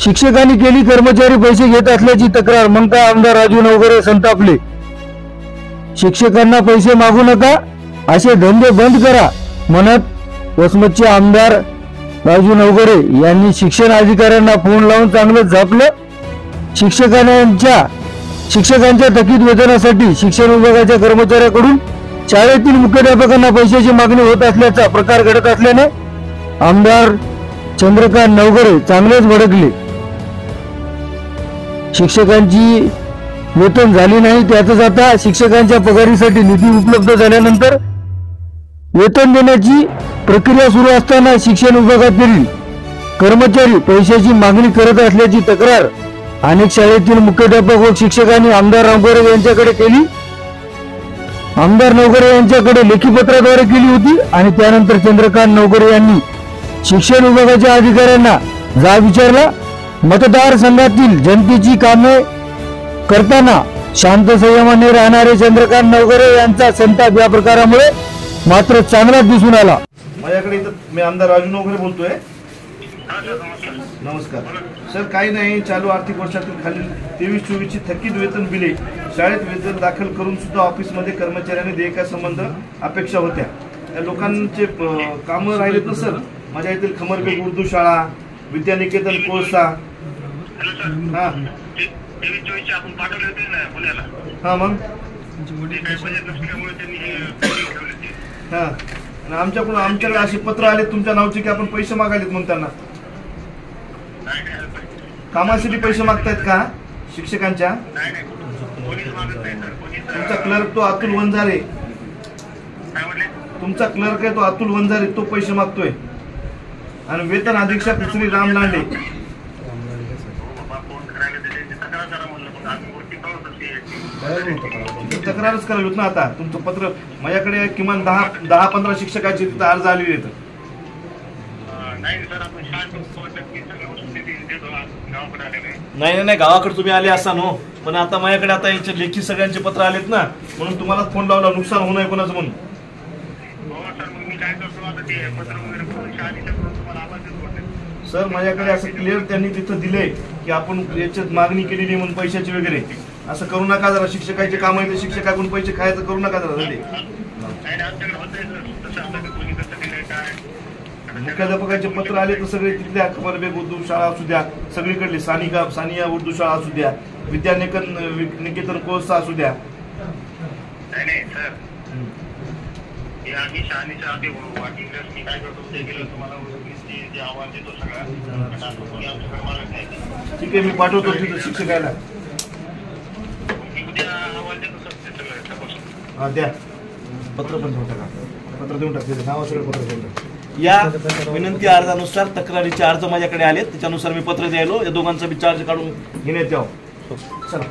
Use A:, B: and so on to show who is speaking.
A: शिक्षकांनी केली कर्मचारी पैसे घेत असल्याची तक्रार, मग काय आमदार राजू नवघरे संतापले. शिक्षकांना पैसे मागू नका, असे धंदे बंद करा म्हणत वसमतचे आमदार राजू नवघरे यांनी शिक्षण अधिकाऱ्यांना फोन लावून चांगलं झापलं. शिक्षकांच्या थकीत वेतनासाठी शिक्षण विभागाच्या कर्मचाऱ्याकडून शाळेतील मुख्याध्यापकांना पैशाची मागणी होत असल्याचा प्रकार घडत असल्याने आमदार चंद्रकांत नवघरे चांगलेच भडकले. शिक्षकांची वेतन झाली नाही, त्यातच आता शिक्षकांच्या पगारीसाठी निधी उपलब्ध झाल्यानंतर वेतन देण्याची प्रक्रिया सुरू असताना शिक्षण विभागातील कर्मचारी पैशाची मागणी करत असल्याची तक्रार अनेक शाळेतील मुख्याध्यापक व शिक्षकांनी आमदार नवघरे यांच्याकडे केली. आमदार नवघरे यांच्याकडे लेखी पत्राद्वारे केली होती आणि त्यानंतर चंद्रकांत नवघरे यांनी शिक्षण विभागाच्या अधिकाऱ्यांना जाब विचारला. मतदारसंघातील जनतेची कामे करताना शांत संयमाने राहणारे चंद्रकांत नवघरे यांचा संताप या प्रकारामुळे मात्र चांगलाच दिसून आला.
B: माझ्याकडे मी आमदार राजू नवघरे बोलतोय. नमस्कार सर. काही नाही, चालू आर्थिक वर्षातील खालील 23-24 ची थकीत वेतन बिले शाळेत वेतन दाखल करून सुद्धा ऑफिसमध्ये कर्मचाऱ्यांनी देयकासंबंध अपेक्षा होत्या. या लोकांचे कामं राहिलेत ना सर. माझ्या येथील खमरबेग उर्दू शाळा, विद्यानिकेतन कोळसा, हा हा मग हा आमच्याकडे असे पत्र आले तुमच्या नावचे की आपण पैसे मागायलेत म्हणून त्यांना. कामासाठी पैसे मागतायत का शिक्षकांच्या? तुमचा क्लर्क तो अतुल वंजारे, तुमचा क्लर्क आहे तो अतुल वंजारे, तो पैसे मागतोय. आणि वेतन अधीक्षक श्री राम लांडे. तक्रारच करावी होत ना. आता तुमचं पत्र माझ्याकडे किमान 10-15 शिक्षकांचे तिथे अर्ज आलेले आहेत. नाही गावाकडे तुम्ही आले असा नो, पण आता माझ्याकडे आता याचे लेखी सगळ्यांचे पत्र आलेत ना, म्हणून तुम्हाला फोन लावला नुकसान होऊ नये कोणाचं म्हणून. सर माझ्याकडे असं क्लिअर त्यांनी तिथं दिले की आपण याच्यात मागणी केलेली म्हणून पैशाची वगैरे. असं करू नका जरा. शिक्षकाचे काम आहे ते शिक्षकाकडून पैसे खायचं करू नका जरा. मुख्याध्यापकाचे पत्र आले तर सगळे तिथल्या खमरबेग उर्दू शाळा असू द्या, सगळीकडले सानिया उर्दू शाळा असू द्या, विद्यानिकेतन कोर्सा असू द्या. ठीक आहे, मी पाठवतो तिथं शिक्षकाला. हा द्या पत्र पण देऊन टाका. पत्र देऊन टाक, नाव सगळं पत्र देऊन टाक. या विनंती अर्जानुसार तक्रारीचे अर्ज माझ्याकडे आले, त्याच्यानुसार मी पत्र द्यायलो. या दोघांचा बी चार्ज काढून घेण्यात यावं. चला.